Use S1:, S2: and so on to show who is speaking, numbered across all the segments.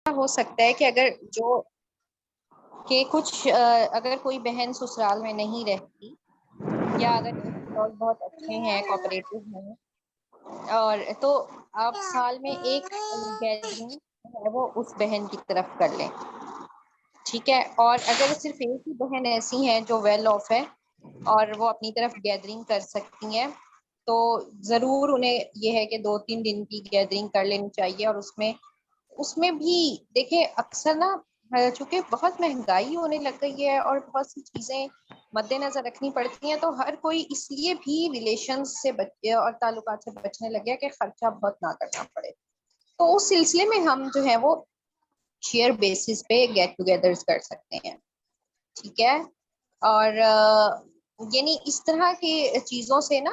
S1: ہو سکتا ہے کہ اگر کوئی بہن سسرال میں نہیں رہتی یا اگر بہت اچھے ہیں کوآپریٹو ہیں اور تو آپ سال میں ایک گیدرنگ ہے وہ اس بہن کی طرف کر لیں. ٹھیک ہے. اور اگر صرف ایک ہی بہن ایسی ہیں جو ویل آف ہے اور وہ اپنی طرف گیدرنگ کر سکتی ہیں تو ضرور انہیں یہ ہے کہ 2-3 دن کی گیدرنگ کر لینی چاہیے. اور اس میں بھی دیکھیں اکثر نا چونکہ بہت مہنگائی ہونے لگ گئی ہے اور بہت سی چیزیں مد نظر رکھنی پڑتی ہیں تو ہر کوئی اس لیے بھی ریلیشن سے اور تعلقات سے بچنے لگے کہ خرچہ بہت نہ کرنا پڑے. تو اس سلسلے میں ہم جو ہے وہ شیئر بیسس پہ گیٹ ٹوگیدر کر سکتے ہیں. ٹھیک ہے. اور یعنی اس طرح کی چیزوں سے نا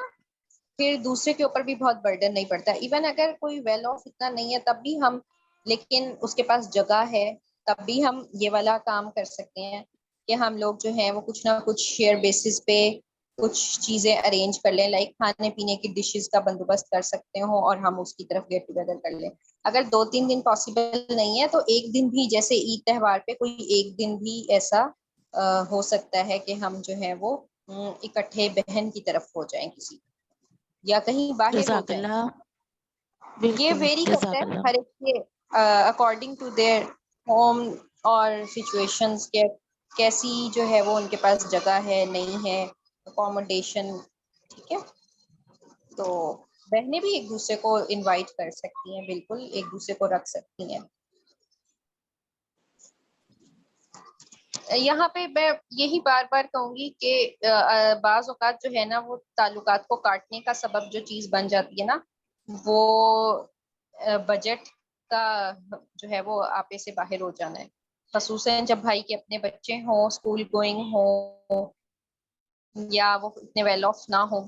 S1: پھر دوسرے کے اوپر بھی بہت برڈن نہیں پڑتا. ایون اگر کوئی ویل آف اتنا نہیں ہے تب بھی ہم لیکن اس کے پاس جگہ ہے تب بھی ہم یہ والا کام کر سکتے ہیں کہ ہم لوگ جو ہیں وہ کچھ نہ کچھ شیئر بیسس پہ کچھ چیزیں ارینج کر لیں. لائک کھانے پینے کی ڈشز کا بندوبست کر سکتے ہوں اور ہم اس کی طرف گیٹ ٹوگیدر کر لیں. اگر 2-3 دن پاسبل نہیں ہے تو ایک دن بھی جیسے عید تہوار پہ کوئی ایک دن بھی ایسا ہو سکتا ہے کہ ہم جو ہے وہ اکٹھے بہن کی طرف ہو جائیں کسی یا کہیں باہر ہو
S2: جزاک
S1: جائیں.
S2: اللہ.
S1: یہ
S2: بالکل
S1: ویری کرتا
S2: جزاک
S1: ہے
S2: اللہ.
S1: ہر ایک کے اکارڈنگ ٹو دیئر ہوم اور سچویشنز کے کیسی جو ہے وہ ان کے پاس جگہ ہے نہیں ہے اکوموڈیشن. ٹھیک ہے. تو بہنیں بھی ایک دوسرے کو انوائٹ کر سکتی ہیں. بالکل ایک دوسرے کو رکھ سکتی ہیں. یہاں پہ میں یہی بار بار کہوں گی کہ بعض اوقات جو ہے نا وہ تعلقات کو کاٹنے کا سبب جو چیز بن جاتی ہے نا وہ بجٹ کا جو ہے وہ آپے سے باہر ہو جانا ہے. خصوصاً جب بھائی کے اپنے بچے ہوں اسکول گوئنگ ہوں یا وہ اتنے ویل آف نہ ہوں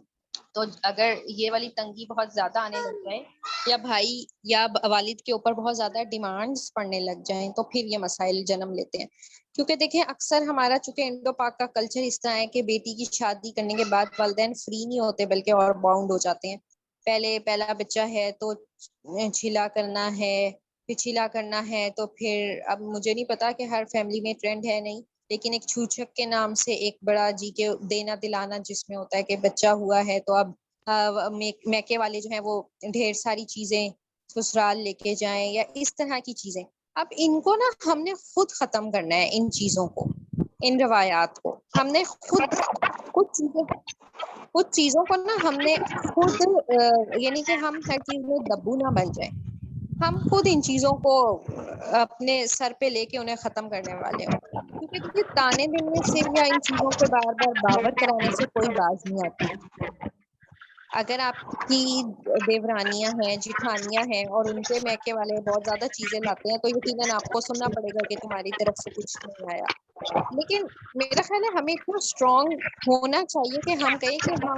S1: تو اگر یہ والی تنگی بہت زیادہ آنے لگ جائے یا بھائی یا والد کے اوپر بہت زیادہ ڈیمانڈس پڑنے لگ جائیں تو پھر یہ مسائل جنم لیتے ہیں. کیونکہ دیکھیں اکثر ہمارا چونکہ انڈو پاک کا کلچر اس طرح ہے کہ بیٹی کی شادی کرنے کے بعد والدین فری نہیں ہوتے بلکہ اور باؤنڈ ہو جاتے ہیں. پہلا بچہ ہے تو چھلا کرنا ہے پھر چھلا کرنا ہے تو پھر اب مجھے نہیں پتا کہ ہر فیملی میں ٹرینڈ ہے نہیں لیکن ایک چھوچک کے نام سے ایک بڑا جی کے دینا دلانا جس میں ہوتا ہے کہ بچہ ہوا ہے تو اب میکے والے جو ہیں وہ ڈھیر ساری چیزیں سسرال لے کے جائیں یا اس طرح کی چیزیں. اب ان کو نا ہم نے خود ختم کرنا ہے ان چیزوں کو ان روایات کو. ہم نے خود کچھ چیزوں کو نا ہم نے خود یعنی کہ ہم ہر چیز میں دبو نہ بن جائیں. ہم خود ان چیزوں کو اپنے سر پہ لے کے انہیں ختم کرنے والے ہوں. کیونکہ دیکھیے تانے دینے سے یا ان چیزوں پہ بار بار باور کرانے سے کوئی باز نہیں آتی. اگر آپ کی دیورانیاں ہیں جٹھانیاں ہیں اور ان کے میکے والے بہت زیادہ چیزیں لاتے ہیں تو یقیناً آپ کو سننا پڑے گا کہ تمہاری طرف سے کچھ نہیں آیا. لیکن میرا خیال ہے ہمیں اتنا اسٹرانگ ہونا چاہیے کہ ہم کہیں کہ ہاں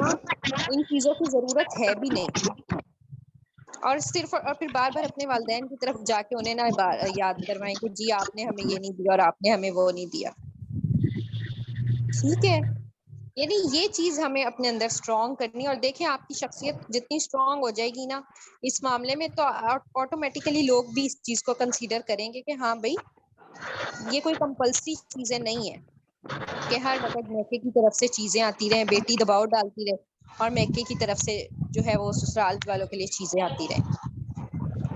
S1: ان چیزوں کی ضرورت ہے بھی نہیں اور پھر بار بار اپنے والدین کی طرف جا کے انہیں نہ یاد کروائیں کہ جی آپ نے ہمیں یہ نہیں دیا اور آپ نے ہمیں وہ نہیں دیا. ٹھیک ہے. یعنی یہ چیز ہمیں اپنے اندر اسٹرانگ کرنی ہے. اور دیکھیں آپ کی شخصیت جتنی اسٹرانگ ہو جائے گی نا اس معاملے میں تو آٹومیٹیکلی لوگ بھی اس چیز کو کنسیڈر کریں گے کہ ہاں بھائی یہ کوئی کمپلسری چیزیں نہیں ہے کہ ہر وقت میکے کی طرف سے چیزیں آتی رہیں بیٹی دباؤ ڈالتی رہے اور میکے کی طرف سے جو ہے وہ سسرال والوں کے لیے چیزیں آتی رہیں.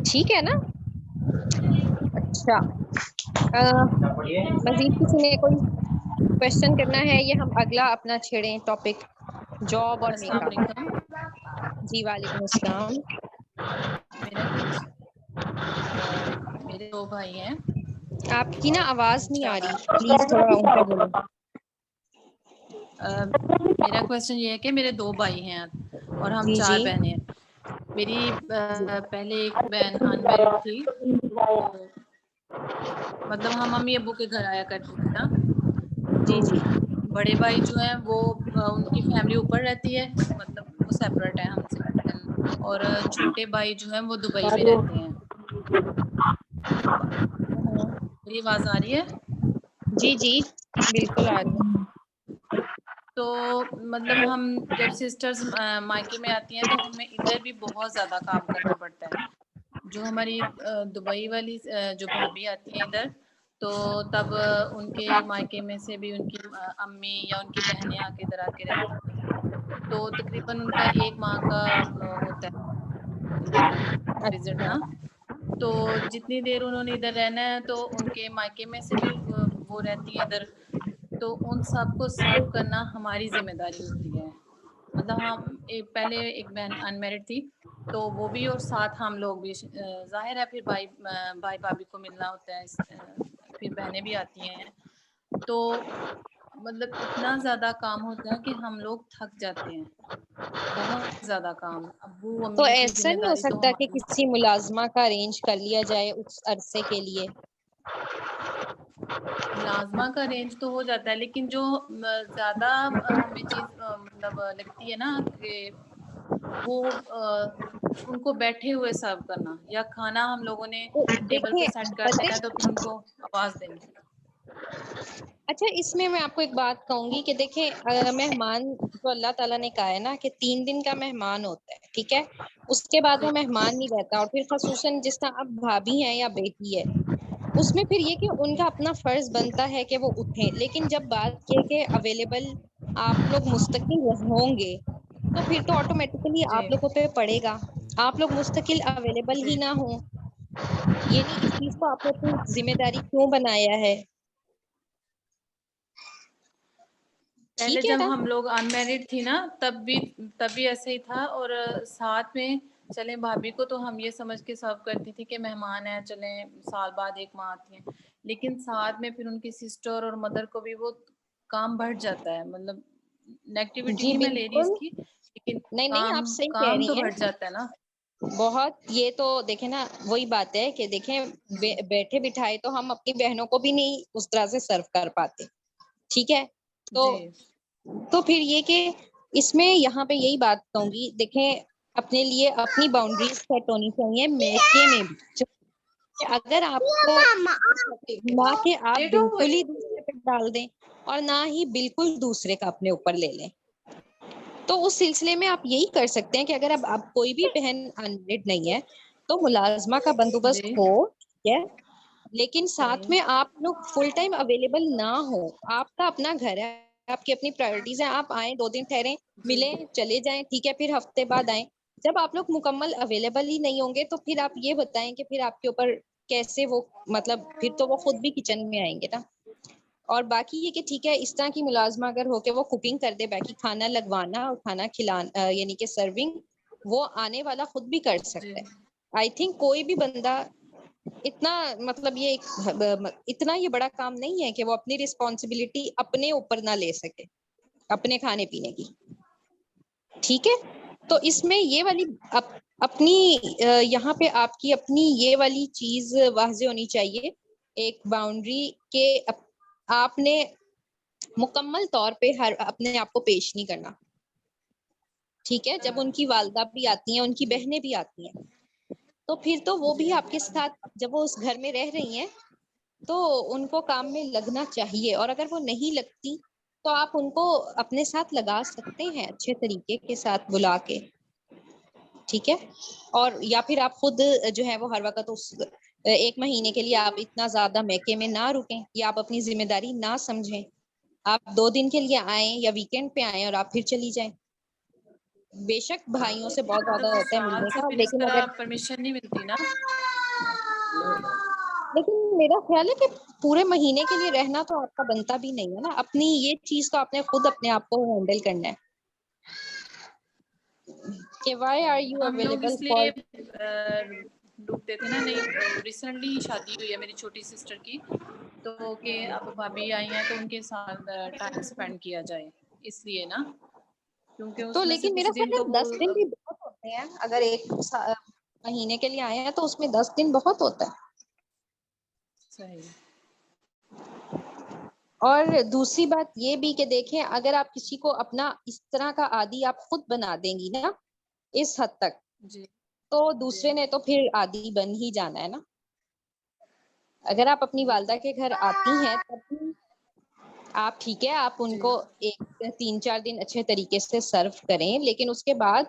S1: ٹھیک ہے نا. اچھا مزید کسی نے کوئی کوشچن کرنا ہے یا ہم اگلا اپنا چھیڑیں ٹاپک جاب اور میک
S3: السلام
S1: اپ.
S3: علیکم.
S1: جی وعلیکم السلام.
S3: میرے 2 بھائی ہیں
S1: آپ کی نا
S3: اور
S1: آواز
S3: ہم
S1: نہیں آ
S3: 4.
S1: رہی پلیز تھوڑا اونچا بولیں.
S3: میرا کوشچن یہ ہے کہ میرے 2 بھائی ہیں اور ہم
S1: جی
S3: 4
S1: جی
S3: بہنیں ہیں. میری
S1: جی
S3: پہلے ایک بہن انمیرڈ تھی تو مطلب ہم امی ابو کے گھر آیا کرتی تھی نا تو
S1: جی جی
S3: بڑے بھائی جو ہیں وہ ان کی فیملی اوپر رہتی ہے مطلب وہ سیپریٹ ہے ہم سے اور چھوٹے بھائی جو ہیں وہ دبئی میں رہتے ہیں. میری آواز آ رہی ہے؟
S1: جی جی بالکل آ رہی ہے.
S3: تو مطلب ہم جب سسٹرز مائکے میں آتی ہیں تو ہمیں ادھر بھی بہت زیادہ کام کرنا پڑتا ہے جو ہماری دبئی والی جو بھابھی آتی ہیں ادھر، تو تب ان کے مائکے میں سے بھی ان کی امی یا ان کی بہنیں آ کے رہتی ہیں، تو تقریباً ان کا 1 ماہ کا ہوتا ہے وزٹ
S1: اچھا
S3: نا. تو جتنی دیر انہوں نے ادھر رہنا ہے تو ان کے مائکے میں سے بھی وہ رہتی ہیں ادھر، تو ان سب کو سرو کرنا ہماری ذمہ داری ہوتی ہے. مطلب ہم پہلے ایک بہن ان میرڈ تھی تو وہ بھی اور ساتھ ہم لوگ بھی، ظاہر ہے پھر بھائی بھابھی کو ملنا ہوتا ہے، پھر بہنیں بھی آتی ہیں، تو مطلب اتنا زیادہ کام ہوتا ہے کہ ہم لوگ تھک جاتے ہیں، بہت زیادہ کام. ابو
S1: تو
S3: امی کی
S1: ایسا
S3: ذمہ
S1: نہیں ہو
S3: داری تو
S1: سکتا کہ
S3: ہماری.
S1: کسی ملازمہ کا ارینج کر لیا جائے اس عرصے کے لیے؟
S3: ملازمہ کا رینج تو ہو جاتا ہے، لیکن جو زیادہ ہمیں چیز مطلب لگتی ہے نا کہ وہ ان کو بیٹھے ہوئے سرو کرنا، یا کھانا ہم لوگوں نے
S1: تو
S3: ٹیبل پہ
S1: دیکھیں
S3: سیٹ کر
S1: پتہ
S3: دینا ہے تو
S1: ہے،
S3: پھر ان کو آواز دینی.
S1: اچھا اس میں آپ کو ایک بات کہوں گی کہ دیکھیں مہمان جو اللہ تعالیٰ نے کہا ہے نا کہ 3 دن کا مہمان ہوتا ہے، ٹھیک ہے، اس کے بعد
S3: جی
S1: وہ مہمان نہیں رہتا. اور پھر خصوصاً جس طرح اب بھابھی ہیں یا بیٹی ہے، اس میں پھر یہ کہ ان
S3: جی
S1: کا اپنا فرض بنتا ہے کہ وہ اٹھیں. لیکن جب بات یہ کہ اویلیبل آپ لوگ مستقل ہوں گے تو پھر تو آٹومیٹیکلی
S3: جی
S1: آپ لوگوں پہ پڑے گا. آپ لوگ مستقل اویلیبل ہی
S3: جی
S1: نہ ہوں، یعنی اس چیز کو آپ نے اپنی ذمہ داری کیوں بنایا ہے؟
S3: پہلے
S1: ٹھیک ہے
S3: جب
S1: نا.
S3: ہم لوگ ان میرڈ تھی نا تب بھی ایسا ہی تھا، اور ساتھ میں چلیں بھابھی کو تو ہم یہ سمجھ کے سرو کرتی تھی کہ مہمان ہیں، چلیں سال بعد 1 ماہ آتی ہیں، لیکن ساتھ میں پھر ان کی سسٹر اور مدر کو بھی وہ کام بڑھ جاتا ہے. مطلب نیگیٹیوٹی
S1: جی
S3: نہیں میں لے رہی اس
S1: بالکل،
S3: کی، لیکن
S1: نہیں نہیں آپ صحیح کہہ
S3: کام تو
S1: رہی ہیں
S3: بڑھ جاتا ہے نا.
S1: بہت. یہ تو دیکھیں نا وہی بات ہے کہ دیکھیں بیٹھے بٹھائے تو ہم اپنی بہنوں کو بھی نہیں اس طرح سے سرو کر پاتے، ٹھیک ہے. تو
S3: جی
S1: تو پھر یہ کہ اس میں یہاں پہ یہی بات کہوں گی، دیکھیں اپنے لیے اپنی باؤنڈریز سیٹ ہونی چاہیے میکے میں بھی. اگر آپ کو نہ کہ آپ
S3: لیٹ ہو
S1: بالکل
S3: گئی.
S1: ہی دوسرے پہ ڈال دیں اور نہ ہی بالکل دوسرے کا اپنے اوپر لے لیں، تو اس سلسلے میں آپ یہی کر سکتے ہیں کہ اگر اب آپ کوئی بھی بہن انمیرڈ نہیں ہے تو ملازمہ کا بندوبست
S3: جی
S1: ہو، ٹھیک ہے، لیکن ساتھ
S3: صحیح.
S1: میں آپ لوگ فل ٹائم اویلیبل نہ ہو. آپ کا اپنا گھر ہے، آپ کی اپنی پرائورٹیز ہیں، آپ آئیں 2 دن ٹھہریں،
S3: جی
S1: ملیں، چلے جائیں، ٹھیک ہے، پھر ہفتے بعد آئیں. جب آپ لوگ مکمل اویلیبل ہی نہیں ہوں گے تو پھر آپ یہ بتائیں کہ پھر آپ کے اوپر کیسے وہ مطلب پھر تو وہ خود بھی کچن میں آئیں گے نا. اور باقی یہ کہ ٹھیک ہے اس طرح کی ملازمہ اگر ہو کے وہ کوکنگ کر دے، باقی کھانا لگوانا اور کھانا کھلانا یعنی کہ سرونگ وہ آنے والا خود بھی کر
S3: جی
S1: سکتا ہے. آئی تھنک کوئی بھی بندہ اتنا مطلب اتنا یہ بڑا کام نہیں ہے کہ وہ اپنی رسپانسبلٹی اپنے اوپر نہ لے سکے اپنے کھانے پینے کی، ٹھیک ہے. تو اس میں یہ والی اپنی یہاں پہ آپ کی اپنی یہ والی چیز واضح ہونی چاہیے، ایک باؤنڈری کہ آپ نے مکمل طور پہ ہر اپنے آپ کو پیش نہیں کرنا، ٹھیک ہے. جب ان کی والدہ بھی آتی ہیں، ان کی
S3: جی
S1: بہنیں بھی آتی ہیں، تو پھر تو وہ
S3: جی
S1: بھی آپ کے ساتھ جب وہ اس گھر میں رہ رہی ہیں تو ان کو کام میں لگنا چاہیے. اور اگر وہ نہیں لگتی تو آپ ان کو اپنے ساتھ لگا سکتے ہیں اچھے طریقے کے ساتھ بلا کے، ٹھیک ہے. اور یا پھر آپ خود جو ہے وہ ہر وقت اس 1 مہینے کے لیے آپ اتنا زیادہ میکے میں نہ رکیں یا آپ اپنی ذمہ داری نہ سمجھیں. آپ 2 دن کے لیے آئیں یا ویکینڈ پہ آئیں اور آپ پھر چلی جائیں. بے شک بھائیوں سے بہت
S3: تو
S1: زیادہ ہوتا ہے
S3: سسرال
S1: ملنے
S3: سے
S1: کا،
S3: پھر اس
S1: لیکن
S3: طرح
S1: اگر
S3: پرمیشن نہیں ملتی نا.
S1: لیکن میرا خیال ہے کہ پورے مہینے کے لیے رہنا تو آپ کا بنتا بھی نہیں ہے نا. اپنی یہ چیز تو آپ نے خود اپنے آپ کو ہینڈل کرنا ہے کہ وائی آر یو
S3: ہم لوگ
S1: اویلیبل
S3: اس
S1: فار.
S3: لیے ڈوبتے تھے نا. نہیں ریسنٹلی شادی ہوئی ہے میری چھوٹی سسٹر کی، تو کہ اب بھابھی آئی ہیں تو ان کے ساتھ ٹائم اسپینڈ کیا جائے، اس لیے نا، کیونکہ
S1: تو
S3: اس میں سے
S1: لیکن میرا
S3: کچھ
S1: خیال
S3: دن تو
S1: ہے
S3: وہ
S1: 10 دن بھی بہت ہوتے ہیں. اگر 1 مہینے کے لیے آئے ہیں تو اس میں 10 دن بہت ہوتا ہے.
S3: صحیح.
S1: اور دوسری بات یہ بھی کہ دیکھیں اگر آپ کسی کو اپنا اس طرح کا عادی آپ خود بنا دیں گی نا اس حد تک،
S3: جی
S1: تو
S3: جی
S1: دوسرے نے تو پھر عادی بن ہی جانا ہے نا. اگر آپ اپنی
S3: جی
S1: والدہ کے گھر آتی ہیں تب بھی آپ ٹھیک ہے آپ ان
S3: جی
S1: کو 1 3 4 دن اچھے طریقے سے سرو کریں، لیکن اس کے بعد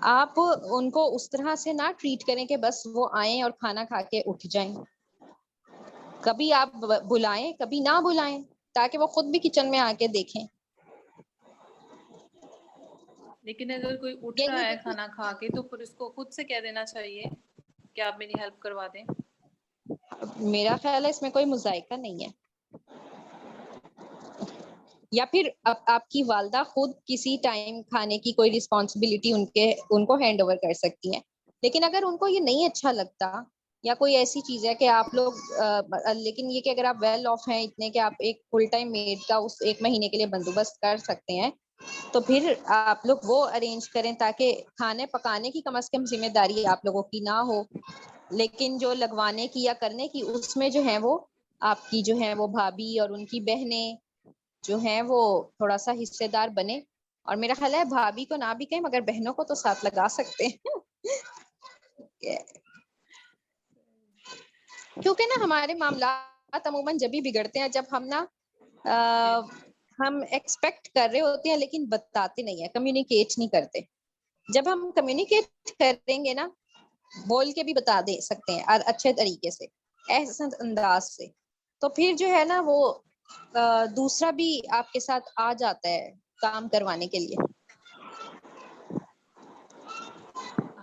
S1: آپ ان کو اس طرح سے نہ ٹریٹ کریں کہ بس وہ آئیں اور کھانا کھا کے اٹھ جائیں. کبھی آپ بلائیں, کبھی نہ بلائیں, تاکہ وہ خود بھی کچن میں آ کے دیکھیں.
S3: لیکن اگر کوئی اٹھ رہا ہے کھانا کھا کے تو پھر اس کو خود سے کہہ دینا چاہیے کہ آپ میری ہیلپ کروا دیں.
S1: میرا خیال ہے اس میں کوئی مذائقہ نہیں ہے. یا پھر آپ کی والدہ خود کسی ٹائم کھانے کی کوئی رسپانسبلٹی ان کو ہینڈ اوور کر سکتی ہیں. لیکن اگر ان کو یہ نہیں اچھا لگتا یا کوئی ایسی چیز ہے کہ آپ لوگ لیکن یہ کہ اگر آپ ویل آف ہیں اتنے کہ آپ ایک فل ٹائم میڈ کا اس 1 مہینے کے لیے بندوبست کر سکتے ہیں, تو پھر آپ لوگ وہ ارینج کریں تاکہ کھانے پکانے کی کم از کم ذمہ داری آپ لوگوں کی نہ ہو, لیکن جو لگوانے کی یا کرنے کی اس میں جو ہے وہ آپ کی جو ہے وہ بھابھی اور ان کی بہنیں جو ہیں وہ تھوڑا سا حصے دار بنے. اور میرا خیال ہے بھابھی کو نہ بھی کہیں مگر بہنوں کو تو ساتھ لگا سکتے ہیں. کیونکہ نا ہمارے معاملات عموماً جب بھی بگڑتے ہیں جب ہم ایکسپیکٹ کر رہے ہوتے ہیں لیکن بتاتے نہیں ہیں, کمیونیکیٹ نہیں کرتے. جب ہم کمیونیکیٹ کریں گے نا, بول کے بھی بتا دے سکتے ہیں اچھے طریقے سے, احسن انداز سے, تو پھر جو ہے نا وہ دوسرا بھی آپ کے ساتھ آ جاتا ہے کام کروانے کے لیے.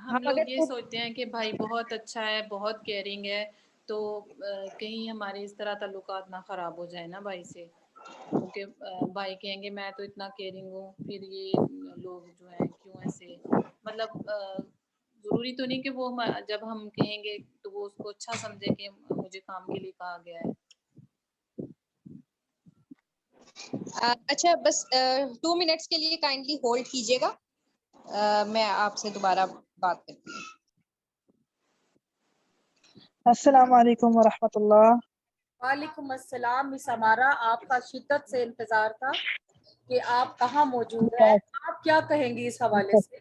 S3: ہم لوگ یہ سوچتے ہیں کہ بھائی بہت اچھا ہے, بہت کیئرنگ ہے, تو کہیں ہمارے اس طرح تعلقات نہ خراب ہو جائے نا بھائی سے, کیونکہ بھائی کہیں گے میں تو اتنا کیئرنگ ہوں, پھر یہ لوگ جو ہیں کیوں ایسے, مطلب ضروری تو نہیں کہ وہ جب ہم کہیں گے تو وہ اس کو اچھا سمجھے کہ مجھے کام کے لیے کہا گیا ہے.
S1: اچھا بس 2 منٹس کے لیے کائنڈلی ہولڈ کیجیے گا, میں آپ سے دوبارہ بات کرتی ہوں.
S2: السلام علیکم ورحمۃ اللہ.
S4: وعلیکم السلام مس امارہ, آپ کا شدت سے انتظار تھا کہ آپ کہاں موجود ہیں, آپ کیا کہیں گی اس حوالے سے؟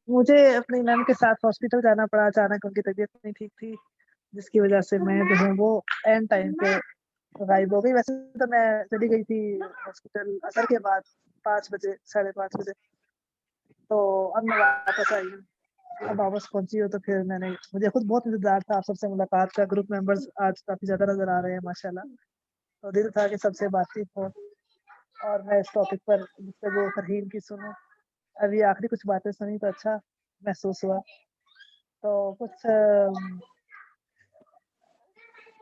S2: مجھے اپنی نان کے ساتھ ہاسپٹل جانا پڑا, اچانک ان کی طبیعت نہیں ٹھیک تھی, جس کی وجہ سے میں جو ہوں وہ اینڈ ٹائم پہ غائب ہو گئی. ویسے تو میں چلی گئی تھی ہاسپٹل عصر کے بعد 5 بجے 5:30 بجے, تو اب میں واپس آئی ہوں. اب واپس پہنچی ہو تو پھر میں نے, مجھے خود بہت انتظار تھا آپ سب سے ملاقات کا. گروپ ممبرز آج کافی زیادہ نظر آ رہے ہیں ماشاءاللہ, تو دل تھا کہ سب سے بات چیت ہو اور میں اس ٹاپک پر گفتگو فرہین کی سنوں. ابھی آخری کچھ باتیں سنی تو اچھا محسوس ہوا. تو کچھ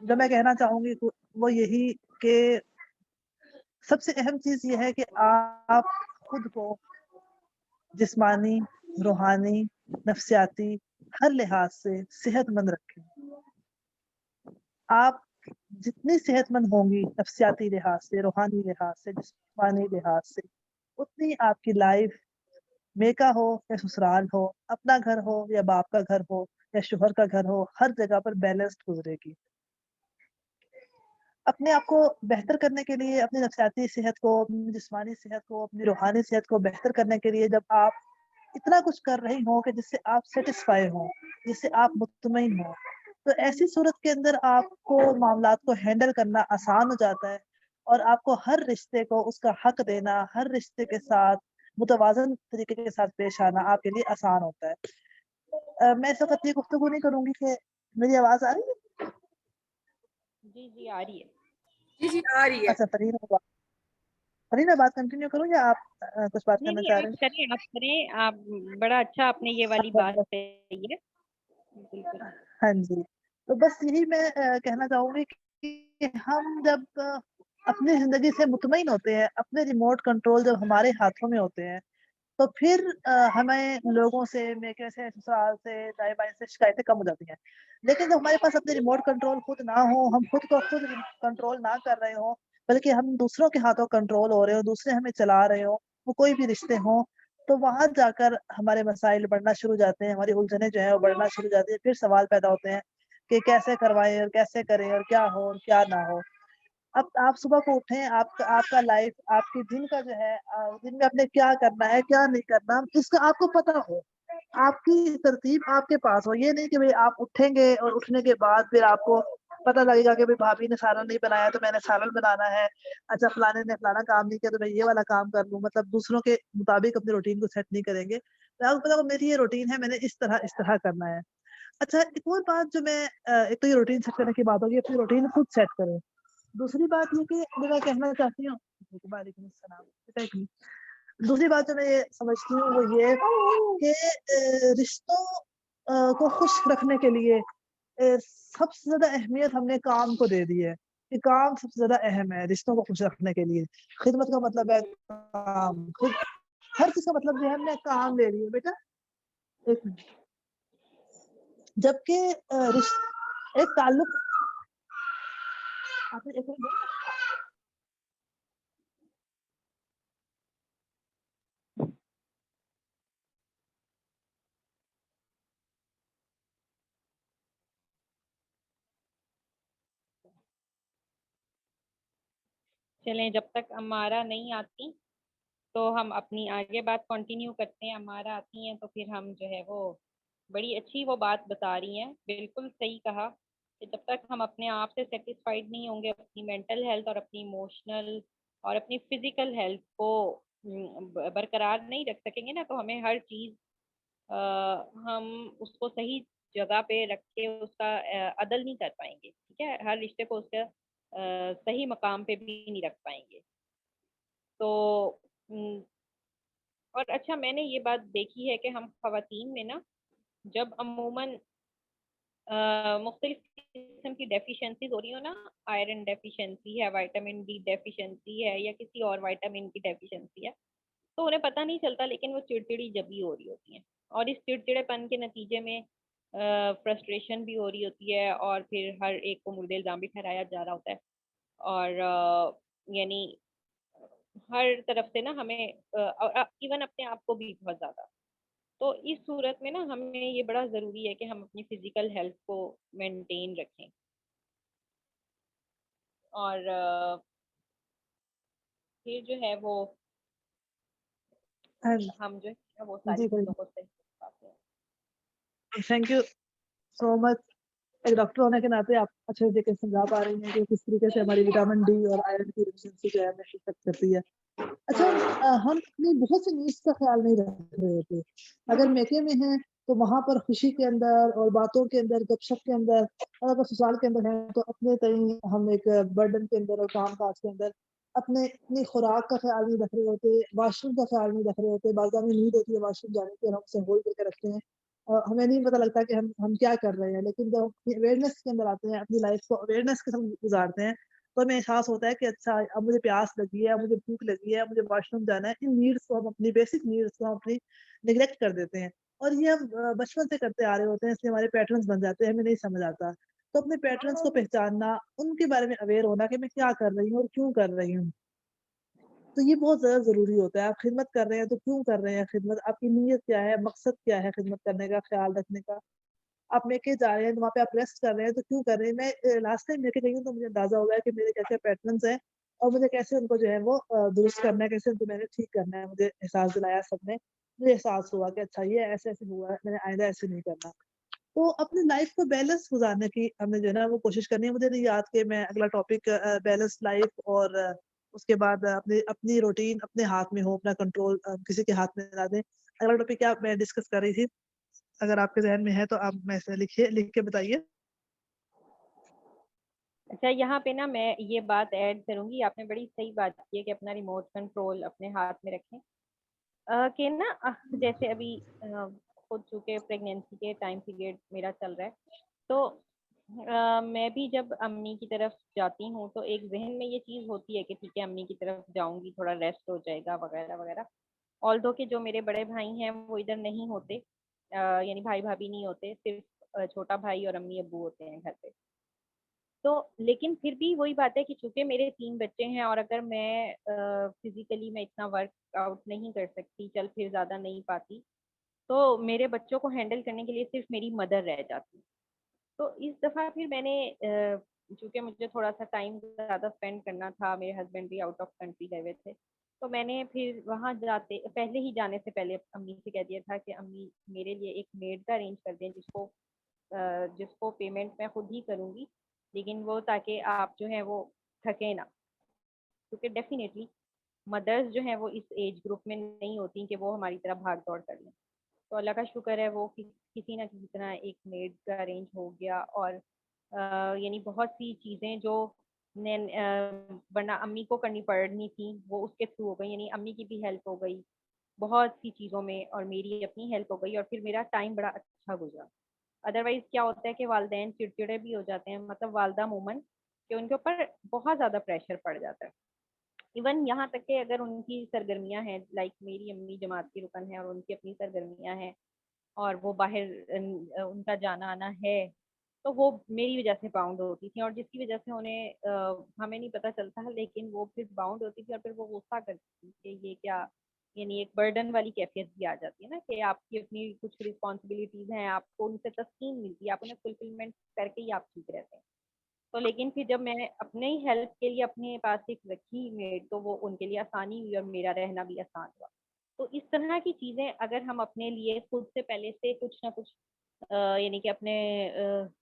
S2: جو میں کہنا چاہوں گی وہ یہی کہ سب سے اہم چیز یہ ہے کہ آپ خود کو جسمانی, روحانی, نفسیاتی ہر لحاظ سے صحت مند رکھیں. آپ جتنی صحت مند ہوں گی نفسیاتی لحاظ سے, روحانی لحاظ سے, جسمانی لحاظ سے, اتنی آپ کی لائف میکا ہو یا سسرال ہو, اپنا گھر ہو یا باپ کا گھر ہو یا شوہر کا گھر ہو, ہر جگہ پر بیلنسڈ گزرے گی. اپنے آپ کو بہتر کرنے کے لیے, اپنی نفسیاتی صحت کو, اپنی جسمانی صحت کو, اپنی روحانی صحت کو بہتر کرنے کے لیے جب آپ اتنا کچھ کر رہی ہوں کہ جس سے آپ سیٹسفائی ہوں, جس سے آپ مطمئن ہوں, تو ایسی صورت کے اندر آپ کو معاملات کو ہینڈل کرنا آسان ہو جاتا ہے, اور آپ کو ہر رشتے کو اس کا حق دینا, ہر رشتے کے ساتھ متوازن طریقے کے ساتھ پیش آنا آپ کے لیے آسان ہوتا ہے. میں اس وقت یہ گفتگو نہیں کروں گی کہ میری آواز آ رہی ہے؟
S1: جی آ رہی ہے.
S4: جی آ رہی ہے.
S2: اچھا فرین میں بات کنٹینیو کروں یا آپ کچھ بات کرنا چاہ رہے ہیں؟
S1: آپ کریں, آپ بڑا اچھا آپ نے یہ والی بات کہی ہے. بالکل.
S2: ہاں جی, تو بس یہی میں کہنا چاہوں گی کہ ہم جب اپنی زندگی سے مطمئن ہوتے ہیں, اپنے ریموٹ کنٹرول جب ہمارے ہاتھوں میں ہوتے ہیں, تو پھر ہمیں لوگوں سے, میکے سے, سسرال سے, دائیں بائیں سے شکایتیں کم ہو جاتی ہیں. لیکن جب ہمارے پاس اپنے ریموٹ کنٹرول خود نہ ہو, ہم خود کو خود کنٹرول نہ کر رہے ہوں, بلکہ ہم دوسروں کے ہاتھوں کنٹرول ہو رہے ہوں, دوسرے ہمیں چلا رہے ہوں, وہ کوئی بھی رشتے ہوں, تو وہاں جا کر ہمارے مسائل بڑھنا شروع ہو جاتے ہیں, ہماری الجھنیں جو ہیں وہ بڑھنا شروع ہو جاتی ہیں. پھر سوال پیدا ہوتے ہیں کہ کیسے کروائیں اور کیسے کریں اور کیا ہو اور کیا نہ ہو. اب آپ صبح کو اٹھیں, آپ کا لائف, آپ کی دن کا جو ہے, دن میں آپ نے کیا کرنا ہے کیا نہیں کرنا, اس کا آپ کو پتا ہو, آپ کی ترتیب آپ کے پاس ہو. یہ نہیں کہ بھائی آپ اٹھیں گے اور اٹھنے کے بعد پھر آپ کو پتہ لگے گا کہ بھائی بھابھی نے سالن نہیں بنایا تو میں نے سالن بنانا ہے، اچھا فلانے نے فلانا کام نہیں کیا تو میں یہ والا کام کر لوں، مطلب دوسروں کے مطابق اپنے روٹین کو سیٹ نہیں کریں گے. میں آپ کو پتا میری یہ روٹین ہے، میں نے اس طرح کرنا ہے. اچھا ایک اور بات جو میں ایک تو یہ روٹین سیٹ کرنے کی بات ہوگی، اپنی روٹین خود سیٹ کریں. دوسری بات یہ کہ میں کہنا چاہتی ہوں، وعلیکم السلام. دوسری بات جو میں یہ سمجھتی ہوں وہ یہ کہ رشتوں کو خوش رکھنے کے لیے سب سے زیادہ اہمیت ہم نے کام کو دے دی ہے، کہ کام سب سے زیادہ اہم ہے رشتوں کو خوش رکھنے کے لیے. خدمت کا مطلب ہے کام، ہر چیز کا مطلب جو ہے ہم نے کام لے لی ہے. بیٹا ایک منٹ. جبکہ ایک تعلق آپ نے ایک منٹ
S1: چلیں جب تک امارا نہیں آتی تو ہم اپنی آگے بات کنٹینیو کرتے ہیں. امارا آتی ہیں تو پھر ہم جو ہے وہ بڑی اچھی وہ بات بتا رہی ہیں. بالکل صحیح کہا کہ جب تک ہم اپنے آپ سے سیٹسفائیڈ نہیں ہوں گے، اپنی مینٹل ہیلتھ اور اپنی ایموشنل اور اپنی فزیکل ہیلتھ کو برقرار نہیں رکھ سکیں گے نا، تو ہمیں ہر چیز ہم اس کو صحیح جگہ پہ رکھ کے اس کا عدل نہیں کر پائیں گے. ٹھیک ہے، ہر رشتے کو اس کا صحیح مقام پہ بھی نہیں رکھ پائیں گے. تو اور اچھا میں نے یہ بات دیکھی ہے کہ ہم خواتین میں نا جب عموماً مختلف قسم کی ڈیفیشنسیز ہو رہی ہو نا، آئرن ڈیفیشنسی ہے، وائٹامن ڈی ڈیفیشنسی ہے، یا کسی اور وائٹامن کی ڈیفیشنسی ہے، تو انہیں پتہ نہیں چلتا لیکن وہ چڑچڑی جبھی ہو رہی ہوتی ہیں. اور اس چڑچڑے پن کے نتیجے میں فرسٹریشن بھی ہو رہی ہوتی ہے، اور پھر ہر ایک کو مرد الزام بھی ٹھہرایا جا رہا ہوتا ہے. اور یعنی ہر طرف سے نا ہمیں ایون اپنے آپ کو بھی بہت زیادہ. تو اس صورت میں نا ہمیں یہ بڑا ضروری ہے کہ ہم اپنی فزیکل ہیلتھ کو مینٹین رکھیں، اور پھر جو ہے وہ ہم جو ہے وہ ساری
S2: جی
S1: چیزوں کو صحیح پاتے ہیں.
S2: تھینک یو سو مچ. ایک ڈاکٹر ہونے کے ناطے آپ اچھے طریقے سے سمجھا پا رہی ہیں کہ کس طریقے سے ہماری وٹامن ڈی اور آئرن کی ڈیفیشنسی جو ہے ہمیں افیکٹ کرتی ہے. اچھا ہم اپنی بہت سی نیڈس کا خیال نہیں رکھ رہے ہوتے. اگر میکے میں ہیں تو وہاں پر خوشی کے اندر اور باتوں کے اندر، گپ شپ کے اندر، اور اگر سسرال کے اندر ہیں تو اپنے تئیں ہم ایک برڈن کے اندر اور کام کاج کے اندر اپنی خوراک کا خیال نہیں رکھ رہے ہوتے، واش روم کا خیال نہیں رکھ رہے ہوتے. بعض ہمیں نیڈ ہوتی ہے واش روم جانے کی اور ہم اسے ہولڈ کر کے رکھتے ہیں، ہمیں نہیں پتہ لگتا کہ ہم کیا کر رہے ہیں. لیکن جب اپنی اویئرنیس کے اندر آتے ہیں، اپنی لائف کو اویئرنیس کے ساتھ گزارتے ہیں، تو ہمیں احساس ہوتا ہے کہ اچھا اب مجھے پیاس لگی ہے، مجھے بھوک لگی ہے، مجھے واش روم جانا ہے. ان نیڈس کو ہم اپنی بیسک نیڈس کو ہم اپنی نگلیکٹ کر دیتے ہیں، اور یہ ہم بچپن سے کرتے آ رہے ہوتے ہیں، اس لیے ہمارے پیٹرنس بن جاتے ہیں، ہمیں نہیں سمجھ آتا. تو اپنے پیٹرنس کو پہچاننا، ان کے بارے میں اویئر ہونا کہ میں کیا کر رہی ہوں اور کیوں کر رہی ہوں، تو یہ بہت زیادہ ضروری ہوتا ہے. آپ خدمت کر رہے ہیں تو کیوں کر رہے ہیں خدمت، آپ کی نیت کیا ہے، مقصد کیا ہے خدمت کرنے کا، خیال رکھنے کا. آپ میکے جا رہے ہیں تو وہاں پہ آپ ریسٹ کر رہے ہیں تو کیوں کر رہے ہیں. میں لاسٹ ٹائم میکے گئی ہوں تو مجھے اندازہ ہوا ہے کہ میرے کیسے پیٹرنس ہیں اور مجھے کیسے ان کو جو ہے وہ درست کرنا ہے، کیسے ان کو میں نے ٹھیک کرنا ہے. مجھے احساس دلایا سب نے، مجھے احساس ہوا کہ اچھا یہ ایسے ایسے ہوا ہے، میں نے آئندہ ایسے نہیں کرنا. تو اپنی لائف کو بیلنس گزارنے کی ہم نے جو ہے نا وہ کوشش کرنی ہے. مجھے نہیں یاد کہ میں اگلا ٹاپک بیلنس لائف اور اس کے بعد اپنی روٹین اپنے ہاتھ میں ہو، اپنا کنٹرول کسی کے ہاتھ میں نہ دیں. اگلا ٹاپک کیا میں ڈسکس کر رہی تھی، اگر آپ کے ذہن میں ہے تو آپ میں سے لکھ کے بتائیے.
S1: اچھا یہاں پہ نا میں یہ بات ایڈ کروں گی، آپ نے بڑی صحیح بات کی ہے کہ اپنا ریموٹ کنٹرول اپنے ہاتھ میں رکھیں. کہ نا جیسے ابھی خود چونکہ پریگنینسی کے ٹائم پیریڈ میرا چل رہا ہے، تو میں بھی جب امی کی طرف جاتی ہوں تو ایک ذہن میں یہ چیز ہوتی ہے کہ ٹھیک ہے امی کی طرف جاؤں گی، تھوڑا ریسٹ ہو جائے گا وغیرہ وغیرہ. آلدو کہ جو میرے بڑے بھائی ہیں وہ ادھر نہیں ہوتے، یعنی بھائی بھابھی نہیں ہوتے، صرف چھوٹا بھائی اور امی ابو ہوتے ہیں گھر پہ. تو لیکن پھر بھی وہی بات ہے کہ چونکہ میرے 3 بچے ہیں، اور اگر میں فزیکلی میں اتنا ورک آؤٹ نہیں کر سکتی، چل پھر زیادہ نہیں پاتی، تو میرے بچوں کو ہینڈل کرنے کے لیے صرف میری مدر رہ جاتی. تو اس دفعہ پھر میں نے چونکہ مجھے تھوڑا سا ٹائم زیادہ اسپینڈ کرنا تھا، میرے ہسبینڈ بھی آؤٹ آف کنٹری گئے ہوئے تھے، تو میں نے پھر وہاں پہلے ہی جانے سے پہلے امی سے کہہ دیا تھا کہ امی میرے لیے ایک میڈ کا ارینج کر دیں جس کو پیمنٹ میں خود ہی کروں گی، لیکن وہ تاکہ آپ جو ہے وہ تھکے نا، کیونکہ ڈیفینیٹلی مدرس جو ہیں وہ اس ایج گروپ میں نہیں ہوتی کہ وہ ہماری طرح بھاگ دوڑ کر لیں. تو اللہ کا شکر ہے وہ کسی نہ کسی طرح ایک میڈ کا ارینج ہو گیا. اور یعنی بہت سی چیزیں جو ورنہ امی کو کرنی پڑنی تھی وہ اس کے تھرو ہو گئی، یعنی امی کی بھی ہیلپ ہو گئی بہت سی چیزوں میں، اور میری اپنی ہیلپ ہو گئی، اور پھر میرا ٹائم بڑا اچھا گزرا. ادروائز کیا ہوتا ہے کہ والدین چڑچڑے بھی ہو جاتے ہیں، مطلب والدہ عموماً، کہ ان کے اوپر بہت زیادہ پریشر پڑ جاتا ہے. ایون یہاں تک کہ اگر ان کی سرگرمیاں ہیں، لائک میری امی جماعت کی رکن ہے اور ان کی اپنی سرگرمیاں ہیں اور وہ باہر ان کا جانا آنا ہے، تو وہ میری وجہ سے باؤنڈ ہوتی تھی، اور جس کی وجہ سے انہیں ہمیں نہیں پتہ چلتا، لیکن وہ پھر باؤنڈ ہوتی تھی اور پھر وہ غصہ کرتی تھی کہ یہ کیا، یعنی ایک برڈن والی کیفیت بھی آ جاتی ہے نا کہ آپ کی اپنی کچھ رسپانسبلٹیز ہیں، آپ کو ان سے تسکین ملتی ہے، آپ انہیں فلفلمنٹ کر کے ہی آپ ٹھیک رہتے ہیں. تو لیکن پھر جب میں اپنے ہی ہیلپ کے لیے اپنے پاس ایک رکھی میڈ، تو وہ ان کے لیے آسانی ہوئی اور میرا رہنا بھی آسان ہوا. تو اس طرح کی چیزیں اگر ہم اپنے لیے خود سے پہلے سے کچھ نہ کچھ یعنی کہ اپنے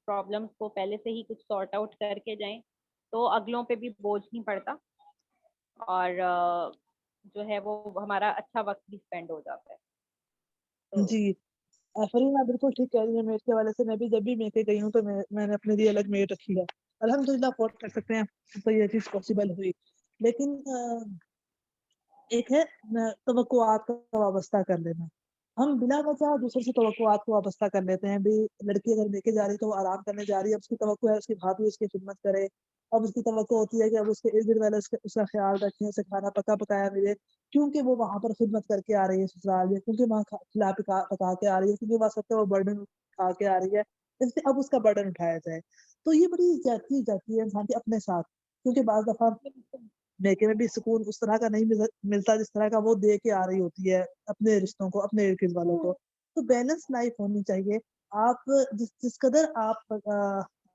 S1: پرابلمس کو پہلے سے ہی کچھ سارٹ آؤٹ کر کے جائیں تو اگلوں پہ بھی بوجھ نہیں پڑتا، اور جو ہے وہ ہمارا اچھا وقت بھی اسپینڈ ہو جاتا ہے. تو
S2: جی فرین آپ بالکل ٹھیک کہہ رہی ہیں. میٹ کے والے سے میں بھی جب بھی میکے گئی ہوں تو میں نے اپنے لیے الگ میٹ رکھی ہے. الحمدللہ افورڈ کر سکتے ہیں تو یہ چیز پاسبل ہوئی. لیکن ایک ہے توقعات کا وابستہ کر لینا. ہم بلا وجہ دوسرے سے توقعات کو وابستہ کر لیتے ہیں. بھی لڑکی اگر میکے جا رہی تو وہ آرام کرنے جا رہی ہے، اب اس کی توقع ہے اس کی بھابھی اس کی خدمت کرے، اب اس کی توقع ہوتی ہے کہ اب اس کے ارد گرد والے اس کا خیال رکھیں، اسے کھانا پکا پکایا ملے، کیونکہ وہ وہاں پر خدمت کر کے آ رہی ہے سسرال میں، کیونکہ وہاں کھلا پکا کے آ رہی ہے، کیونکہ وہاں سب وہ برڈن اٹھا کے آ رہی ہے، اس سے اب اس کا برڈن اٹھایا جائے. تو یہ بڑی زیادتی جاتی ہے انسان کے اپنے ساتھ، کیونکہ بعض دفعہ میکے میں بھی سکون اس طرح کا نہیں ملتا جس طرح کا وہ دے کے آ رہی ہوتی ہے اپنے رشتوں کو، اپنے ارد گرد والوں کو. تو بیلنس لائف ہونی چاہیے. آپ جس قدر آپ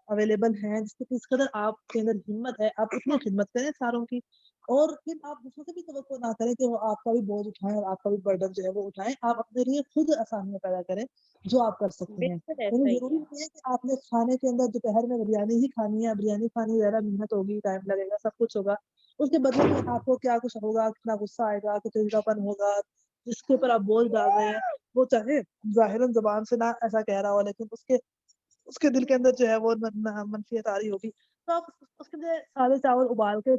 S2: اویلیبل ہیں، جس قدر آپ کے اندر ہمت ہے، آپ اتنی خدمت کریں ساروں کی، اور پھر آپ دوسروں سے بھی توقع نہ کریں کہ وہ آپ کا بھی بوجھ اٹھائیں اور آپ کا بھی برڈن جو ہے وہ اٹھائیں. آپ اپنے لیے خود آسانیاں پیدا کریں جو آپ کر سکتے ہیں.
S1: بالکل
S2: یعنی
S1: ایسا ہی
S2: ضروری
S1: ہے.
S2: نہیں ہے کہ آپ نے کھانے کے اندر دوپہر میں بریانی ہی کھانی ہے، بریانی کھانی زیادہ محنت ہوگی، ٹائم لگے گا، سب کچھ ہوگا، اس کے بدلے میں آپ کو کیا کچھ ہوگا، کتنا غصہ آئے گا، کتنا پن ہوگا، جس کے اوپر آپ بوجھ ڈال رہے ہیں، وہ چاہے ظاہراً زبان سے نہ ایسا کہہ رہا ہو لیکن اس کے دل کے اندر جو ہے وہ منفیت آ رہی ہوگی. تو آپ اس کے لیے سادے چاول ابال کے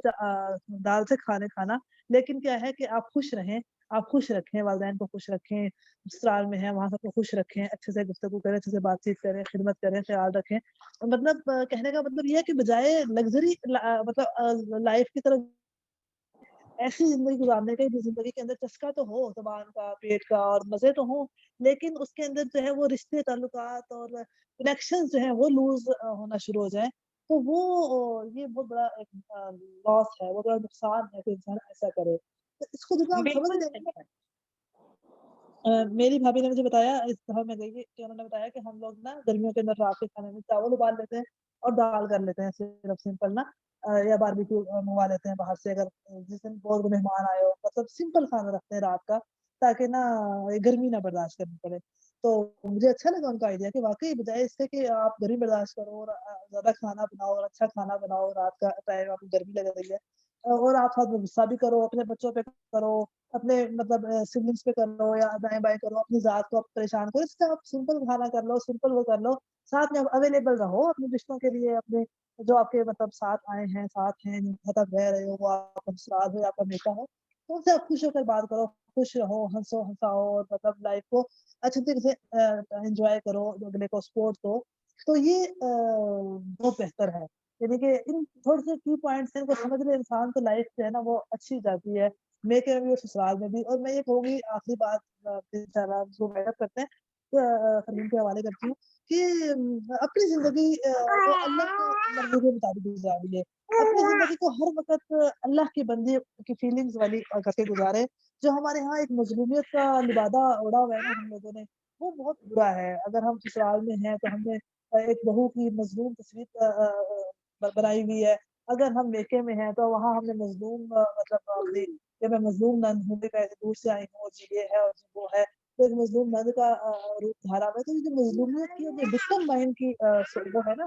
S2: دال سے کھانا، لیکن کیا ہے کہ آپ خوش رہیں، آپ خوش رکھیں، والدین کو خوش رکھیں، سسرال میں ہیں وہاں سب کو خوش رکھیں، اچھے سے گفتگو کریں، اچھے سے بات چیت کریں، خدمت کریں، خیال رکھیں. مطلب کہنے کا مطلب یہ ہے کہ بجائے لگژری مطلب لائف کی طرف ایسی زندگی گزارنے کا، زندگی کے اندر چسکا تو ہو زبان کا، پیٹ کا، اور مزے تو ہوں، لیکن اس کے اندر جو ہے وہ رشتے تعلقات اور کنیکشن جو ہیں وہ لوز ہونا شروع ہو جائیں. تو وہ یہ بہت بڑا لاس ہے، بہت بڑا نقصان ہے کہ انسان ایسا کرے. تو اس کو جب ہم سمجھ
S1: بالکل
S2: لیں
S1: صحیح
S2: گے.
S1: ہے.
S2: میری بھابھی نے مجھے بتایا اس دفعہ میں گئی کہ انہوں نے بتایا کہ ہم لوگ نا گرمیوں کے اندر رات کے کھانے میں چاول ابال لیتے ہیں اور دال کر لیتے ہیں صرف سمپل نا، یا باربیکیو منگوا لیتے ہیں باہر سے اگر جس دن بہت مہمان آئے ہو، مطلب سمپل کھانا رکھتے ہیں رات کا تاکہ نا گرمی نہ برداشت کرنی پڑے. تو مجھے اچھا لگا ان کا آئیڈیا کہ واقعی بجائے اس سے کہ آپ گرمی برداشت کرو اور زیادہ کھانا بناؤ اور اچھا کھانا بناؤ رات کا ٹائم، آپ کو گرمی لگ رہی ہے اور آپ ساتھ میں غصہ بھی کرو، اپنے بچوں پہ کرو، اپنے مطلب سبلنگس پہ کر لو یا دائیں بائیں کرو، اپنی ذات کو آپ پریشان کرو، اس سے آپ سمپل کھانا کر لو، سمپل وہ کر لو، ساتھ میں اویلیبل رہو اپنے رشتوں کے لیے، اپنے جو آپ کے مطلب ساتھ آئے ہیں، ساتھ ہیں، تک رہ رہے ہو، وہ آپ کا ساتھ ہے، آپ کا بیٹا ہے، تو ان سے آپ خوش ہو کر بات کرو، خوش رہو، ہنسو ہنساؤ، اور مطلب لائف کو اچھے طریقے سے انجوائے کرو، اگلے کو سپورٹ دو. تو یہ بہت بہتر ہے. یعنی کہ ان تھوڑے سے کی پوائنٹس ہیں کو سمجھ لے انسان تو لائف جو ہے نا وہ اچھی جاتی ہے، میکے میں بھی اور سسرال میں بھی. اور میں یہ کہوں گی آخری بات انشاءاللہ جو میڈپ کرتے ہیں فرمین کے حوالے کرتی ہوں کہ اپنی زندگی وہ اللہ کی مرضی کے مطابق گزاریے. اپنی زندگی کو ہر وقت اللہ کی بندی کی فیلنگز والی کر کے گزارے. جو ہمارے ہاں ایک مظلومیت کا لبادہ اڑا ہوا ہے نا ہم لوگوں نے، وہ بہت برا ہے. اگر ہم سسرال میں ہیں تو ہم نے ایک بہو کی مظلوم تصویر بنائی ہوئی ہے، اگر ہم میکے میں ہیں تو وہاں ہم نے مظلوم مطلب اپنی کہ میں مظلوم نند ہوں، دور سے آئی ہوں، یہ ہے اور وہ ہے، تو ایک مظلوم نند کا روپ دھارا ہوا ہے. تو یہ جو مظلومیت کی جو وکٹم مائنڈ کی وہ ہے نا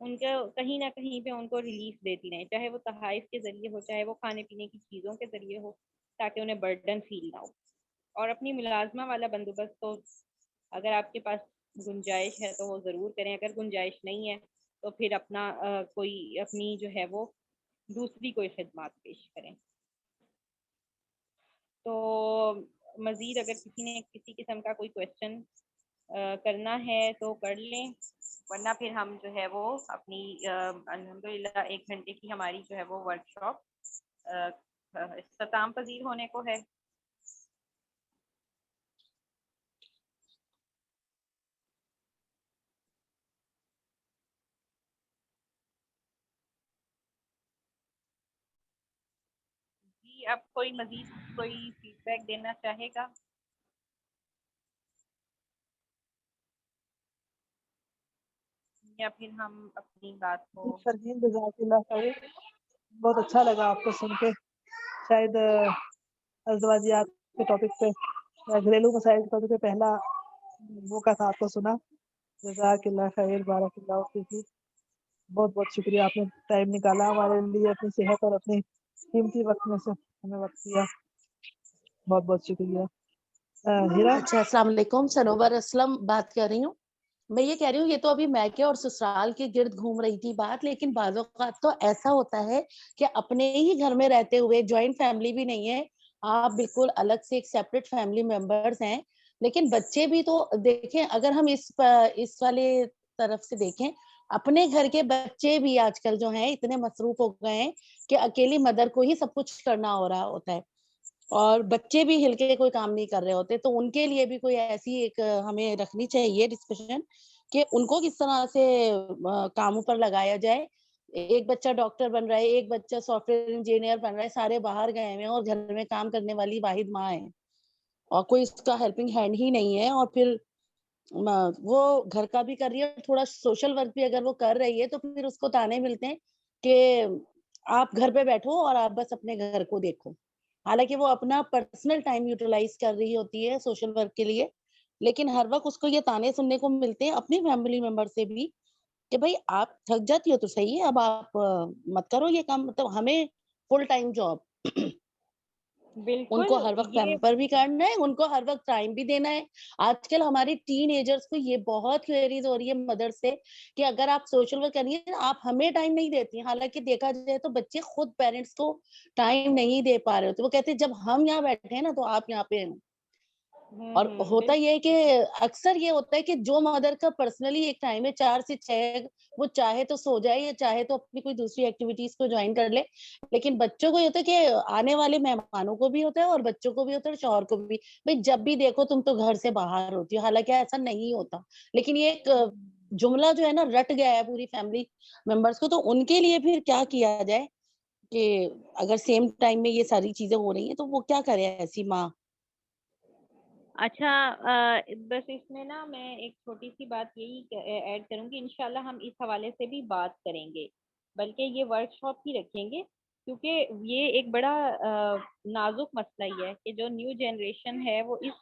S5: ان کو کہیں نہ کہیں پہ ان کو ریلیف دیتی رہیں, چاہے وہ تحائف کے ذریعے ہو, چاہے وہ کھانے پینے کی چیزوں کے ذریعے ہو, تاکہ انہیں برڈن فیل نہ ہو. اور اپنی ملازمہ والا بندوبست تو اگر آپ کے پاس گنجائش ہے تو وہ ضرور کریں, اگر گنجائش نہیں ہے تو پھر اپنا کوئی اپنی جو ہے وہ دوسری کوئی خدمات پیش کریں. تو مزید اگر کسی نے کسی قسم کا کوئی کویشچن کرنا ہے تو کر لیں, ورنہ پھر ہم جو ہے وہ اپنی الحمدللہ 1 گھنٹے کی ہماری جو ہے وہ ورک شاپ اختتام پذیر ہونے کو ہے. جی, اب کوئی مزید کوئی فیڈ بیک دینا چاہے گا؟ یا پھر ہم اپنی بات کو
S2: فرحین جزاک اللہ خیر, بہت اچھا لگا آپ کو سن کے. شاید ازدواجیات کے ٹاپک پہ یا گھریلو مسائل کے ٹاپک پہ پہلا موقع تھا آپ کو سنا. جزاک اللہ خیر, بارک اللہ فیک. بہت بہت شکریہ, آپ نے ٹائم نکالا ہمارے لیے, اپنی صحت اور اپنے قیمتی وقت میں سے ہمیں وقت دیا. بہت بہت شکریہ. ہیرا.
S6: اچھا, السلام علیکم. سنوبر اسلم بات کر رہی ہوں. میں یہ کہہ رہی ہوں, یہ تو ابھی میکے اور سسرال کے گرد گھوم رہی تھی بات, لیکن بعض اوقات تو ایسا ہوتا ہے کہ اپنے ہی گھر میں رہتے ہوئے, جوائنٹ فیملی بھی نہیں ہے, آپ بالکل الگ سے ایک سیپریٹ فیملی ممبرز ہیں, لیکن بچے بھی تو دیکھیں. اگر ہم اس والے طرف سے دیکھیں, اپنے گھر کے بچے بھی آج کل جو ہیں اتنے مصروف ہو گئے ہیں کہ اکیلی مدر کو ہی سب کچھ کرنا ہو رہا ہوتا ہے, اور بچے بھی ہل کے کوئی کام نہیں کر رہے ہوتے. تو ان کے لیے بھی کوئی ایسی ایک ہمیں رکھنی چاہیے ڈسکشن کہ ان کو کس طرح سے کاموں پر لگایا جائے. ایک بچہ ڈاکٹر بن رہا ہے, ایک بچہ سافٹ ویئر انجینئر بن رہا ہے, سارے باہر گئے ہوئے ہیں اور گھر میں کام کرنے والی واحد ماں ہے, اور کوئی اس کا ہیلپنگ ہینڈ ہی نہیں ہے. اور پھر وہ گھر کا بھی کر رہی ہے, تھوڑا سوشل ورک بھی اگر وہ کر رہی ہے تو پھر اس کو تانے ملتے ہیں کہ آپ گھر پہ بیٹھو اور آپ بس اپنے گھر کو دیکھو. حالانکہ وہ اپنا پرسنل ٹائم یوٹیلائز کر رہی ہوتی ہے سوشل ورک کے لیے, لیکن ہر وقت اس کو یہ تانے سننے کو ملتے ہیں اپنی فیملی ممبر سے بھی کہ بھائی آپ تھک جاتی ہو تو صحیح ہے, اب آپ مت کرو یہ کام. مطلب ہمیں فل ٹائم جاب, ان
S5: بالکل
S6: کو ہر وقت
S5: یہ
S6: پیمپر بھی کرنا ہے, ان کو ہر وقت ٹائم بھی دینا ہے. آج کل ہماری ٹین ایجرز کو یہ بہت کیئریز ہو رہی ہے مدر سے کہ اگر آپ سوشل ورک کریے آپ ہمیں ٹائم نہیں دیتی. حالانکہ دیکھا جائے تو بچے خود پیرنٹس کو ٹائم نہیں دے پا رہے ہوتے. وہ کہتے ہیں جب ہم یہاں بیٹھے ہیں نا تو آپ یہاں پہ ہیں. اور ہوتا یہ ہے کہ اکثر یہ ہوتا ہے کہ جو مدر کا پرسنلی ایک ٹائم ہے 4 سے 6, وہ چاہے تو سو جائے یا چاہے تو اپنی کوئی دوسری ایکٹیویٹیز کو جوائن کر لے, لیکن بچوں کو یہ ہوتا ہے کہ آنے والے مہمانوں کو بھی ہوتا ہے اور بچوں کو بھی ہوتا ہے اور شوہر کو بھی. بھائی جب بھی دیکھو تم تو گھر سے باہر ہوتی ہو, حالانکہ ایسا نہیں ہوتا, لیکن یہ ایک جملہ جو ہے نا رٹ گیا ہے پوری فیملی ممبرس کو. تو ان کے لیے پھر کیا کیا جائے کہ اگر سیم ٹائم میں یہ ساری چیزیں ہو رہی ہیں تو وہ کیا کرے ایسی ماں.
S5: اچھا, بس اس میں نا میں ایک چھوٹی سی بات یہی ایڈ کروں گی, انشاءاللہ ہم اس حوالے سے بھی بات کریں گے, بلکہ یہ ورک شاپ ہی رکھیں گے, کیونکہ یہ ایک بڑا نازک مسئلہ ہی ہے کہ جو نیو جنریشن ہے وہ اس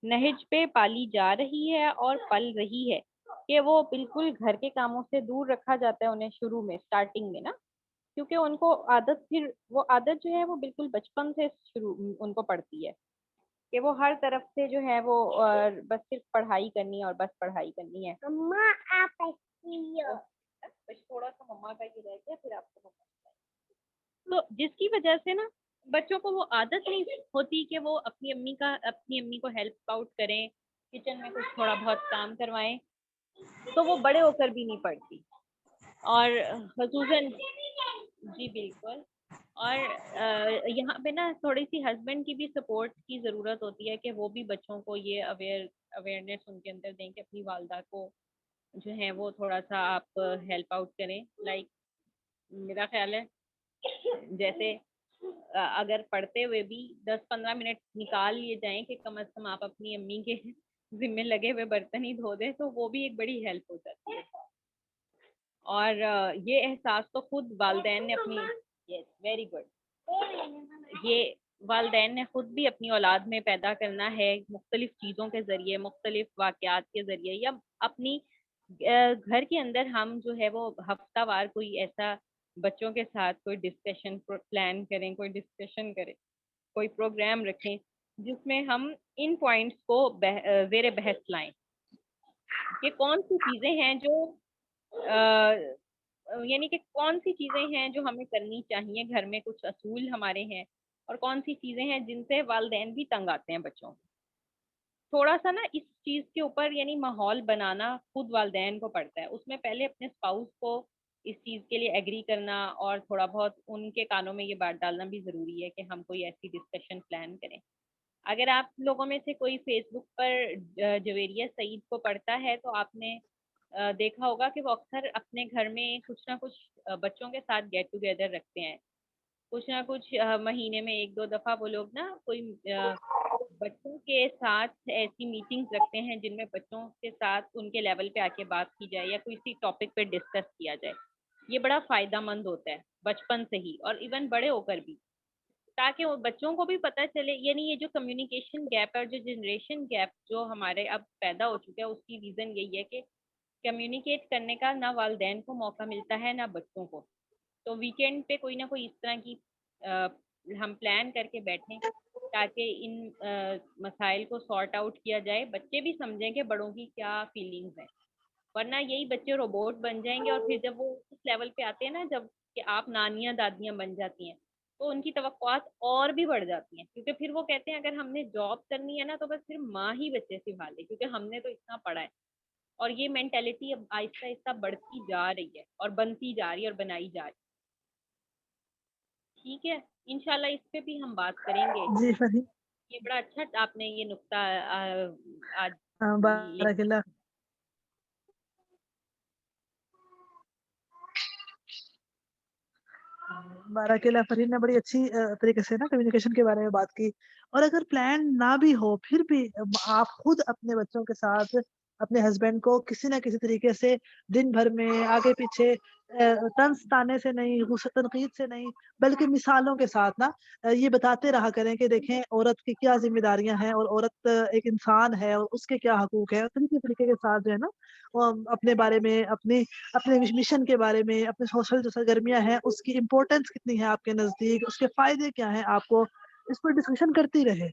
S5: نہج پہ پالی جا رہی ہے اور پل رہی ہے کہ وہ بالکل گھر کے کاموں سے دور رکھا جاتا ہے انہیں شروع میں, اسٹارٹنگ میں نا, کیونکہ ان کو عادت, پھر وہ عادت جو ہے وہ بالکل بچپن سے شروع ان کو پڑتی ہے کہ وہ ہر طرف سے جو ہے وہ بس صرف پڑھائی کرنی ہے اور بس پڑھائی کرنی ہے. تھوڑا سا مما کا یہ رہ گیا, پھر آپ کو تو جس کی وجہ سے نا بچوں کو وہ عادت نہیں ہوتی کہ وہ اپنی امی کو ہیلپ آؤٹ کریں, کچن میں کچھ تھوڑا بہت کام کروائیں, تو وہ بڑے ہو کر بھی نہیں پڑتی. اور خصوصاً جی بالکل, اور یہاں پہ نا تھوڑی سی ہسبینڈ کی بھی سپورٹ کی ضرورت ہوتی ہے کہ وہ بھی بچوں کو یہ اویئرنیس ان کے اندر دیں کہ اپنی والدہ کو جو ہے وہ تھوڑا سا آپ ہیلپ آؤٹ کریں. لائک میرا خیال ہے جیسے اگر پڑھتے ہوئے بھی 10-15 منٹ نکال لیے جائیں کہ کم از کم آپ اپنی امی کے ذمے لگے ہوئے برتن ہی دھو دیں, تو وہ بھی ایک بڑی ہیلپ ہو جاتی ہے. اور یہ احساس تو خود والدین نے اپنی ویری گڈ یہ والدین نے خود بھی اپنی اولاد میں پیدا کرنا ہے, مختلف چیزوں کے ذریعے, مختلف واقعات کے ذریعے, یا اپنی گھر کے اندر ہم جو ہے وہ ہفتہ وار کوئی ایسا بچوں کے ساتھ کوئی ڈسکشن پلان کریں, کوئی ڈسکشن کریں, کوئی پروگرام رکھیں جس میں ہم ان پوائنٹس کو زیر بحث لائیں کہ کون سی چیزیں ہیں جو یعنی کہ کون سی چیزیں ہیں جو ہمیں کرنی چاہیے, گھر میں کچھ اصول ہمارے ہیں, اور کون سی چیزیں ہیں جن سے والدین بھی تنگ آتے ہیں بچوں کو. تھوڑا سا نا اس چیز کے اوپر یعنی ماحول بنانا خود والدین کو پڑتا ہے. اس میں پہلے اپنے اسپاؤس کو اس چیز کے لیے ایگری کرنا اور تھوڑا بہت ان کے کانوں میں یہ بات ڈالنا بھی ضروری ہے کہ ہم کوئی ایسی ڈسکشن پلان کریں. اگر آپ لوگوں میں سے کوئی فیس بک پر جویریہ سعید کو پڑھتا ہے تو آپ نے دیکھا ہوگا کہ وہ اکثر اپنے گھر میں کچھ نہ کچھ بچوں کے ساتھ گیٹ ٹوگیدر رکھتے ہیں. کچھ نہ کچھ مہینے میں 1-2 دفعہ وہ لوگ نا کوئی بچوں کے ساتھ ایسی میٹنگز رکھتے ہیں جن میں بچوں کے ساتھ ان کے لیول پہ آ کے بات کی جائے یا کسی ٹاپک پہ ڈسکس کیا جائے. یہ بڑا فائدہ مند ہوتا ہے بچپن سے ہی اور ایون بڑے ہو کر بھی, تاکہ وہ بچوں کو بھی پتہ چلے. یعنی یہ جو کمیونیکیشن گیپ اور جو جنریشن گیپ جو ہمارے اب پیدا ہو چکا ہے اس کی ریزن یہی ہے کہ کمیونیکیٹ کرنے کا نہ والدین کو موقع ملتا ہے نہ بچوں کو. تو ویکینڈ پہ کوئی نہ کوئی اس طرح کی ہم پلان کر کے بیٹھیں تاکہ ان مسائل کو سارٹ آؤٹ کیا جائے. بچے بھی سمجھیں کہ بڑوں کی کیا فیلنگز ہیں, ورنہ یہی بچے روبوٹ بن جائیں گے. اور پھر جب وہ اس لیول پہ آتے ہیں نا جب کہ آپ نانیاں دادیاں بن جاتی ہیں تو ان کی توقعات اور بھی بڑھ جاتی ہیں, کیونکہ پھر وہ کہتے ہیں اگر ہم نے جاب کرنی ہے نا تو بس صرف ماں ہی بچے سنبھالے کیونکہ ہم نے تو اتنا پڑھا ہے. اور یہ مینٹیلٹی اب آہستہ آہستہ بڑھتی جا رہی ہے اور بنتی جا رہی ہے اور بنائی جا رہی ہے. ٹھیک ہے, انشاءاللہ اس پہ بھی ہم بات کریں گے.
S2: جی فرحین,
S5: یہ بڑا اچھا آپ نے یہ نقطہ آج
S2: بارک اللہ. بارک اللہ فرحین نے بڑی اچھی طریقے سے نا کمیونیکیشن کے بارے میں بات کی. اور اگر پلان نہ بھی ہو پھر بھی آپ خود اپنے بچوں کے ساتھ اپنے ہسبینڈ کو کسی نہ کسی طریقے سے دن بھر میں آگے پیچھے طنز تانے سے نہیں, غصہ تنقید سے نہیں, بلکہ مثالوں کے ساتھ نا یہ بتاتے رہا کریں کہ دیکھیں عورت کی کیا ذمہ داریاں ہیں اور عورت ایک انسان ہے اور اس کے کیا حقوق ہیں. طریقے کے ساتھ جو ہے نا اپنے بارے میں اپنے مشن کے بارے میں, اپنے سوشل جو سرگرمیاں ہیں اس کی امپورٹینس کتنی ہے آپ کے نزدیک, اس کے فائدے کیا ہیں, آپ کو اس پر ڈسکشن کرتی رہے.